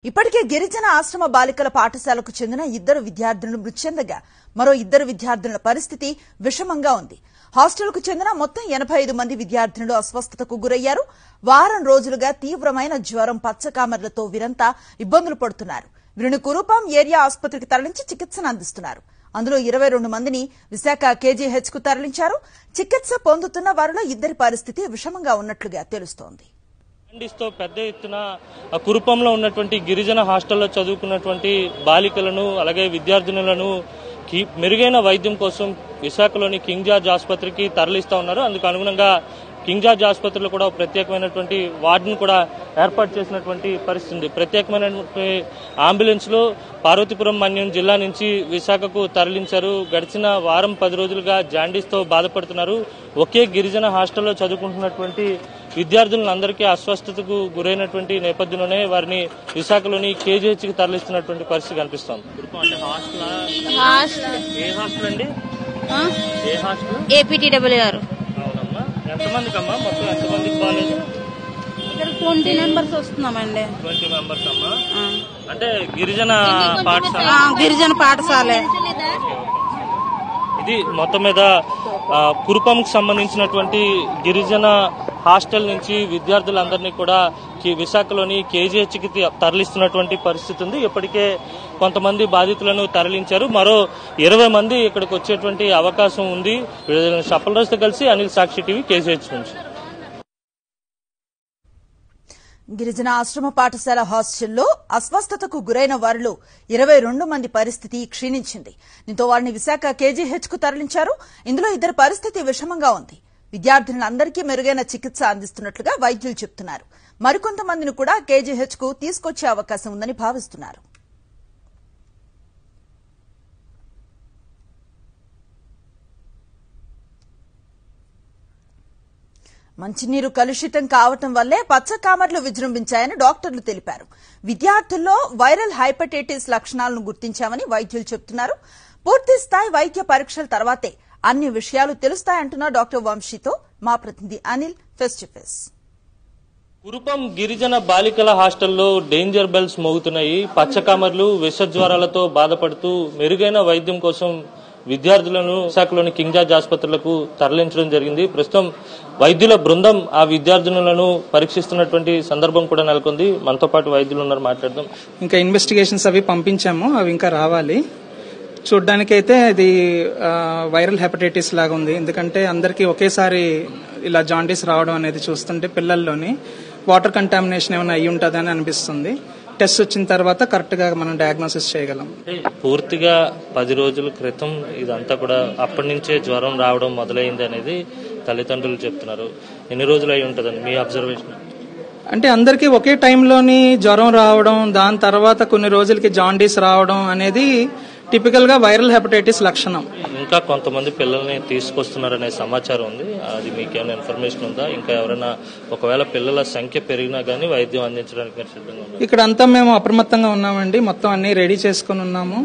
ఇప్పటికే గిరిజన ఆశ్రమ బాలికల పాఠశాలకు చెందిన ఇద్దరు విద్యార్థులను మృతి చెందగా మరో ఇద్దరు విద్యార్థుల పరిస్థితి విషమంగా ఉంది. హాస్టల్కు చెందిన మొత్తం 85 మంది విద్యార్థులు అస్వస్థతకు గురయ్యారు. వారం రోజులుగా తీవ్రమైన జ్వరం, పచ్చకామెర్లతో వీరంతా ఇబ్బందులు పడుతున్నారు. వీరిని కురుపాం ఏరియా ఆసుపత్రికి తరలించి చికిత్సను అందిస్తున్నారు. అందులో 22 మందిని విశాఖ KGH కు తరలించారు. చికిత్స పొందుతున్న వారిలో ఇద్దరి పరిస్థితి విషమంగా ఉన్నట్లుగా తెలుస్తోంది. తో పెద్ద ఎత్తున కురుపంలో ఉన్నటువంటి గిరిజన హాస్టల్లో చదువుకున్నటువంటి బాలికలను అలాగే విద్యార్థినులను మెరుగైన వైద్యం కోసం విశాఖలోని కింగ్ జార్జ్ ఆసుపత్రికి తరలిస్తా ఉన్నారు. అందుకు అనుగుణంగా కింగ్ జార్జ్ ఆసుపత్రిలో కూడా ప్రత్యేకమైనటువంటి వార్డును కూడా ఏర్పాటు చేసినటువంటి పరిస్థితి ఉంది. ప్రత్యేకమైనటువంటి అంబులెన్స్ లో పార్వతీపురం మన్యం జిల్లా నుంచి విశాఖకు తరలించారు. గడిచిన వారం 10 రోజులుగా జాండీస్ తో బాధపడుతున్నారు. ఒకే గిరిజన హాస్టల్లో చదువుకుంటున్నటువంటి విద్యార్థులందరికీ అస్వస్థతకు గురైనటువంటి నేపథ్యంలోనే వారిని విశాఖలోని KGH కి తరలిస్తున్నటువంటి పరిస్థితి కనిపిస్తోంది. APTWR. ఎంతమందికి అమ్మా? మొత్తం ఎంతమందికి బాగాలేదు? ఇక్కడ 20 మెంబర్స్ వస్తున్నామండి. 20 మెంబర్స్ అమ్మా. అంటే గిరిజన పాఠశాల? గిరిజన పాఠశాలే. ఇది మొత్తం మీద కురుపంకు సంబంధించినటువంటి గిరిజన హాస్టల్ నుంచి విద్యార్థులందరినీ కూడా విశాఖలోని KGH కి తరలిస్తున్నటువంటి పరిస్థితి ఉంది. ఇప్పటికే కొంతమంది బాధితులను తరలించారు. మరో 20 మంది ఇక్కడికి వచ్చేటువంటి అవకాశం ఉంది. షప్పలరాజుతో కలిసి అనిల్, సాక్షి టీవీ, KGH నుంచి. గిరిజన ఆశ్రమ పాఠశాల హాస్టల్లో అస్వస్థతకు గురైన వారిలో 22 మంది పరిస్థితి క్షీణించింది. దీంతో వారిని విశాఖ KGH కు తరలించారు. ఇందులో ఇద్దరి పరిస్థితి విషమంగా ఉంది. విద్యార్థులందరికీ మెరుగైన చికిత్స అందిస్తున్నట్లుగా వైద్యులు చెబుతున్నారు. మరికొంతమందిని కూడా KGH కు తీసుకొచ్చే అవకాశం ఉందని భావిస్తున్నారు. మంచినీరు కలుషితం కావటం వల్లే పచ్చకామెర్లు విజృంభించాయని డాక్టర్లు తెలిపారు. విద్యార్థుల్లో వైరల్ హెపటైటిస్ లక్షణాలను గుర్తించామని వైద్యులు చెబుతున్నారు. పూర్తి స్థాయి వైద్య పరీక్షల తర్వాతే అన్ని విషయాలు తెలుస్తాయంటున్న డాక్టర్ వంశీతో మా ప్రతినిధి Anil face to face. Kurupam గిరిజన బాలికల హాస్టల్లో డేంజర్ బెల్స్ మోగుతున్నాయి. పచ్చకామెర్లు, విషజ్వరాలతో బాధపడుతూ మెరుగైన వైద్యం కోసం విద్యార్థులను విశాఖలోని కింగ్ జార్జ్ ఆసుపత్రులకు తరలించడం జరిగింది. ప్రస్తుతం వైద్యుల బృందం ఆ విద్యార్థులను పరీక్షిస్తున్నటువంటి సందర్భం కూడా నెలకొంది. మనతో పాటు వైద్యులు ఉన్నారు, మాట్లాడదాం. ఇంకా ఇన్వెస్టిగేషన్స్ అవి పంపించాము, అవి ఇంకా రావాలి. చూడ్డానికైతే ఇది వైరల్ హెపటైటిస్ లాగా ఉంది. ఎందుకంటే అందరికీ ఒకేసారి ఇలా జాండీస్ రావడం అనేది చూస్తుంటే పిల్లల్లోని వాటర్ కంటామినేషన్ ఏమైనా అయ్యి ఉంటుందని అనిపిస్తుంది. టెస్ట్ వచ్చిన తర్వాత కరెక్ట్ గా మనం డయాగ్నోసిస్ చేయగలం. పూర్తిగా 10 రోజుల క్రితం ఇదంతా కూడా అప్పటి నుంచే జ్వరం రావడం మొదలైంది అనేది తల్లిదండ్రులు చెప్తున్నారు. ఎన్ని రోజులు అయి ఉంటుందని మీ అబ్జర్వేషన్? అంటే అందరికీ ఒకే టైంలోని జ్వరం రావడం, దాని తర్వాత కొన్ని రోజులకి జాండీస్ రావడం అనేది టిపికల్ గా వైరల్ హెపటైటిస్ లక్షణం. ఇంకా కొంతమంది పిల్లల్ని తీసుకొస్తున్నారనే సమాచారం ఉంది. అది మీకేమైనా ఇన్ఫర్మేషన్ ఉందా? ఇంకా ఎవరైనా ఒకవేళ పిల్లల సంఖ్య పెరిగినా గానీ వైద్యం అందించడానికి మీరు సిద్ధంగా ఉన్నారు? ఇక్కడ అంతా మేము అప్రమత్తంగా ఉన్నామండి. మొత్తం అన్ని రెడీ చేసుకుని ఉన్నాము.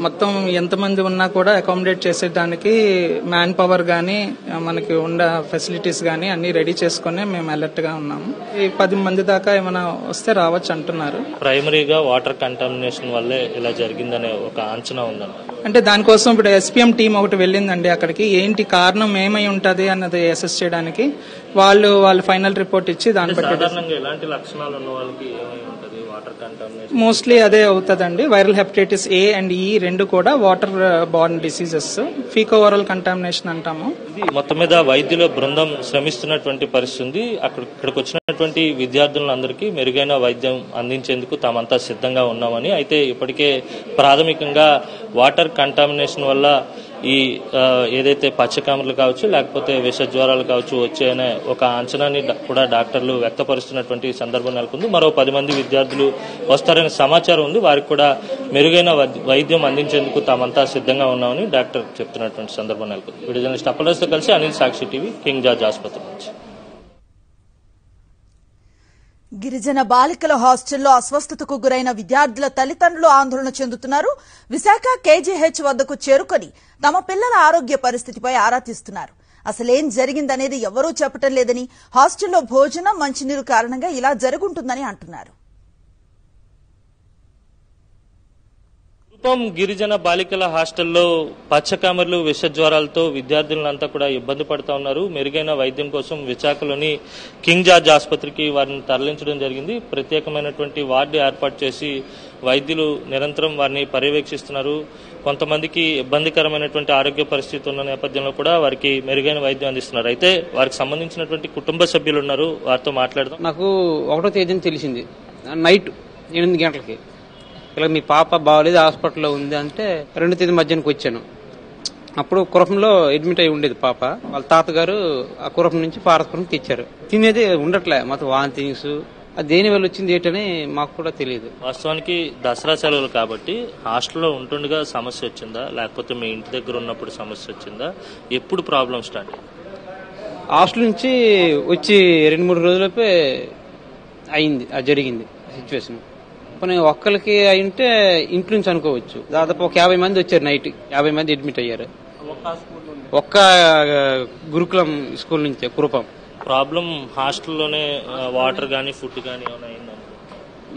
మొత్తం ఎంతమంది ఉన్నా కూడా అకామిడేట్ చేసేదానికి మ్యాన్ పవర్ గానీ మనకి ఉన్న ఫెసిలిటీస్ గానీ అన్ని రెడీ చేసుకుని మేము అలర్ట్ గా ఉన్నాము. 10 మంది దాకా ఏమైనా వస్తే రావచ్చు అంటున్నారు. ప్రైమరీగా వాటర్ కంటామినేషన్ వల్లే ఇలా జరిగిందనే ఒక అంచనా ఉందన్న. అంటే దానికోసం ఇప్పుడు SPM టీం ఒకటి వెళ్ళిందండి అక్కడికి. ఏంటి కారణం ఏమై ఉంటది అన్నది అసెస్ చేయడానికి వాళ్ళు ఫైనల్ రిపోర్ట్ ఇచ్చి దాన్ని బట్టి ఎలాంటి లక్షణాలు ఉన్న వాళ్ళకి మోస్ట్లీ అదే అవుతుందండి. Viral hepatitis A and E రెండు కూడా water born diseases, faeco oral contamination అంటాము. మొత్తం మీద వైద్యుల బృందం శ్రమిస్తున్నటువంటి పరిస్థితి. ఇక్కడికి వచ్చినటువంటి విద్యార్థులందరికీ మెరుగైన వైద్యం అందించేందుకు తామంతా సిద్ధంగా ఉన్నామని, అయితే ఇప్పటికే ప్రాథమికంగా వాటర్ కంటామినేషన్ వల్ల ఈ ఏదైతే పచ్చకామెర్లు కావచ్చు లేకపోతే విష జ్వరాలు కావచ్చు వచ్చాయనే ఒక అంచనాని కూడా డాక్టర్లు వ్యక్తపరుస్తున్నటువంటి సందర్భం నెలకొంది. మరో 10 మంది విద్యార్థులు వస్తారనే సమాచారం ఉంది. వారికి కూడా మెరుగైన వైద్యం అందించేందుకు తామంతా సిద్ధంగా ఉన్నామని డాక్టర్ చెప్తున్నటువంటి సందర్భం నెలకొంది. వీడియో జర్నలిస్ట్ అప్పలరాజుతో కలిసి అనిల్, సాక్షి టీవీ, కింగ్ జార్జ్ ఆసుపత్రి నుంచి. గిరిజన బాలికల హాస్టల్లో అస్వస్థతకు గురైన విద్యార్థుల తల్లిదండ్రులు ఆందోళన చెందుతున్నారు. విశాఖ KGH వద్దకు చేరుకొని తమ పిల్లల ఆరోగ్య పరిస్థితిపై ఆరా తీస్తున్నారు. అసలేం జరిగిందనేది ఎవరూ చెప్పటం లేదని, హాస్టల్లో భోజనం, మంచినీరు కారణంగా ఇలా జరుగుంటుందని అంటున్నారు. కుప్పం గిరిజన బాలికల హాస్టల్లో పచ్చకామెర్లు విషజ్వరాలతో విద్యార్థులంతా కూడా ఇబ్బంది పడుతూ ఉన్నారు. మెరుగైన వైద్యం కోసం విశాఖలోని కింగ్ జార్జ్ ఆసుపత్రికి వారిని తరలించడం జరిగింది. ప్రత్యేకమైనటువంటి వార్డు ఏర్పాటు చేసి వైద్యులు నిరంతరం వారిని పర్యవేక్షిస్తున్నారు. కొంతమందికి ఇబ్బందికరమైనటువంటి ఆరోగ్య పరిస్థితి ఉన్న నేపథ్యంలో కూడా వారికి మెరుగైన వైద్యం అందిస్తున్నారు. అయితే వారికి సంబంధించినటువంటి కుటుంబ సభ్యులు ఉన్నారు, వారితో మాట్లాడదాం. నాకు 1వ తేదీని తెలిసింది నైట్ 8 గంటలకి, ఇలా మీ పాప బాగోలేదు హాస్పిటల్లో ఉంది అంటే 2వ తేదీ మధ్యాహ్నానికి వచ్చాను. అప్పుడు కురపంలో అడ్మిట్ అయి ఉండేది పాప. వాళ్ళ తాతగారు ఆ కురపం నుంచి పార్వతపురం తెచ్చారు. తినేది ఉండట్లే, మొత్తం వాంతింగ్స్, అది దేని వల్ల వచ్చింది ఏంటని మాకు కూడా తెలియదు. వాస్తవానికి దసరా సెలవులు కాబట్టి హాస్టల్లో ఉంటుండగా సమస్య వచ్చిందా, లేకపోతే మీ ఇంటి దగ్గర ఉన్నప్పుడు సమస్య వచ్చిందా, ఎప్పుడు ప్రాబ్లం స్టార్ట్? హాస్టల్ నుంచి వచ్చి 2-3 రోజులపై అయింది, అది జరిగింది సిచ్యువేషన్. పోనీ ఒక్కరికి అయింటే ఇంటి నుంచి అనుకోవచ్చు. దాదాపు ఒక 50 మంది వచ్చారు, నైట్ 50 మంది అడ్మిట్ అయ్యారు. ఒక్క గురుకులం స్కూల్ నుంచే కురుపం. ప్రాబ్లం హాస్టల్లోనే వాటర్ గానీ ఫుడ్ గానీ ఏమైనా అయిందా?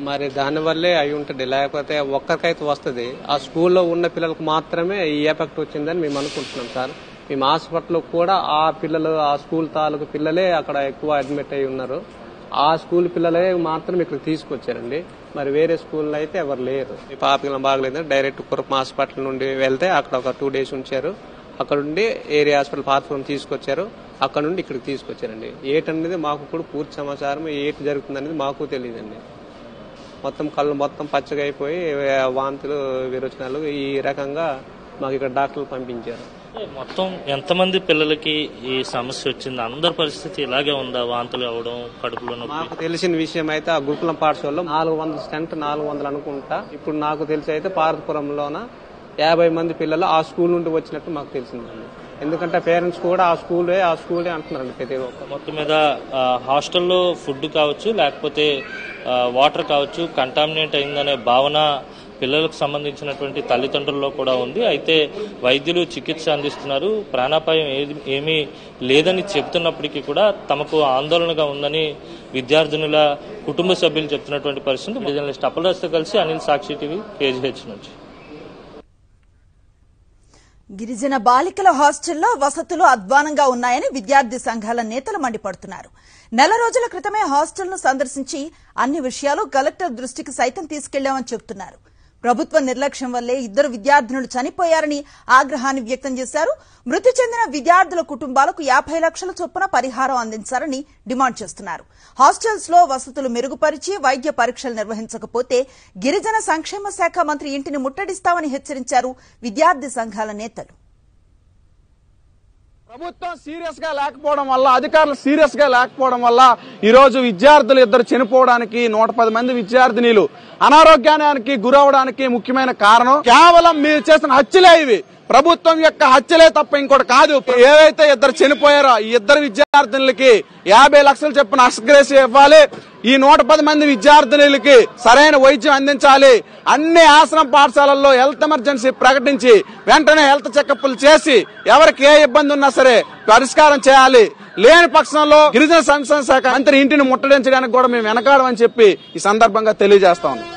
మరి దానివల్లే అయి ఉంటుంది, లేకపోతే ఒక్కరికైతే వస్తుంది. ఆ స్కూల్లో ఉన్న పిల్లలకు మాత్రమే ఈ ఎఫెక్ట్ వచ్చిందని మేము అనుకుంటున్నాం సార్. మేము హాస్పిటల్లో కూడా ఆ పిల్లలు, ఆ స్కూల్ తాలూకు పిల్లలే అక్కడ ఎక్కువ అడ్మిట్ అయి ఉన్నారు. ఆ స్కూల్ పిల్లలే మాత్రం ఇక్కడ తీసుకొచ్చారండి. మరి వేరే స్కూల్లో అయితే ఎవరు లేరు. పాపకి బాగలేదు, డైరెక్ట్ కురపం హాస్పిటల్ నుండి వెళ్తే అక్కడ ఒక 2 days ఉంచారు. అక్కడ నుండి ఏరియా హాస్పిటల్ పార్వతపురం తీసుకొచ్చారు. అక్కడ నుండి ఇక్కడికి తీసుకొచ్చారండి. ఏటనేది మాకు కూడా పూర్తి సమాచారం, ఏటి జరుగుతుంది అనేది మాకు తెలియదండి. మొత్తం కళ్ళు మొత్తం పచ్చగా అయిపోయి వాంతులు, విరోచనాలు ఈ రకంగా మాకు ఇక్కడ డాక్టర్లు పంపించారు. మొత్తం ఎంతమంది పిల్లలకి ఈ సమస్య వచ్చింది? అందరి పరిస్థితి ఇలాగే ఉందా? వాంతులు అవడం, కడుపులో నొప్పి? మాకు తెలిసిన విషయం అయితే ఆ గురుకులం పాఠశాలలో 400 స్టెంట్ 400 అనుకుంటా. ఇప్పుడు నాకు తెలిసి అయితే పార్వతపురంలోన 50 మంది పిల్లలు ఆ స్కూల్ నుండి వచ్చినట్టు మాకు తెలిసిందండి. ఎందుకంటే పేరెంట్స్ కూడా ఆ స్కూలే అంటున్నారండి ప్రతి ఒక్క. మొత్తం మీద హాస్టల్లో ఫుడ్ కావచ్చు, లేకపోతే వాటర్ కావచ్చు, కంటామినేట్ అయిందనే భావన పిల్లలకు సంబంధించినటువంటి తల్లిదండ్రుల్లో కూడా ఉంది. అయితే వైద్యులు చికిత్స అందిస్తున్నారు. ప్రాణాపాయం ఏమీ లేదని చెప్తున్నప్పటికీ కూడా తమకు ఆందోళనగా ఉందని విద్యార్థినుల కుటుంబ సభ్యులు చెప్తున్నటువంటి పరిస్థితి. జర్నలిస్ట్ అప్పలరాజుతో కలిసి అనిల్, సాక్షి టీవీ, కేజీహెచ్ నుంచి. గిరిజన బాలికల హాస్టల్లో వసతులు అధ్వానంగా ఉన్నాయని విద్యార్థి సంఘాల నేతలు మండిపడుతున్నారు. నెల రోజుల క్రితమే హాస్టల్ను సందర్శించి అన్ని విషయాలు కలెక్టర్ దృష్టికి సైతం తీసుకెళ్లామని చెబుతున్నారు. ప్రభుత్వ నిర్లక్ష్యం వల్లే 2 విద్యార్థినులు చనిపోయారని ఆగ్రహాన్ని వ్యక్తం చేశారు. మృతి చెందిన విద్యార్థుల కుటుంబాలకు 50 లక్షల చొప్పున పరిహారం అందించాలని డిమాండ్ చేస్తున్నారు. హాస్టల్స్ లో వసతులు మెరుగుపరిచి వైద్య పరీక్షలు నిర్వహించకపోతే గిరిజన సంక్షేమ శాఖ మంత్రి ఇంటిని ముట్టడిస్తామని హెచ్చరించారు విద్యార్థి సంఘాల నేతలు. ప్రభుత్వం సీరియస్ గా లేకపోవడం వల్ల, అధికారులు సీరియస్ గా లేకపోవడం వల్ల ఈ రోజు విద్యార్థులు 2 చనిపోవడానికి, 110 మంది విద్యార్థినీలు అనారోగ్యానికి గురవడానికి ముఖ్యమైన కారణం కేవలం మీరు చేసిన హత్యలే. ఇవి ప్రభుత్వం యొక్క హత్యలే తప్ప ఇంకోటి కాదు. ఏవైతే 2 చనిపోయారో ఈ 2 విద్యార్థినులకి 50 లక్షలు చొప్పున నష్టగ్రేసి ఇవ్వాలి. ఈ 110 మంది విద్యార్థినులకి సరైన వైద్యం అందించాలి. అన్ని ఆశ్రమ పాఠశాలల్లో హెల్త్ ఎమర్జెన్సీ ప్రకటించి వెంటనే హెల్త్ చెకప్లు చేసి ఎవరికి ఏ ఇబ్బంది ఉన్నా సరే పరిష్కారం చేయాలి. లేని పక్షంలో గిరిజన సంక్షేమ శాఖ మంత్రి ఇంటిని ముట్టడించడానికి కూడా మేము వెనకాడమని చెప్పి ఈ సందర్భంగా తెలియజేస్తా ఉన్నాం.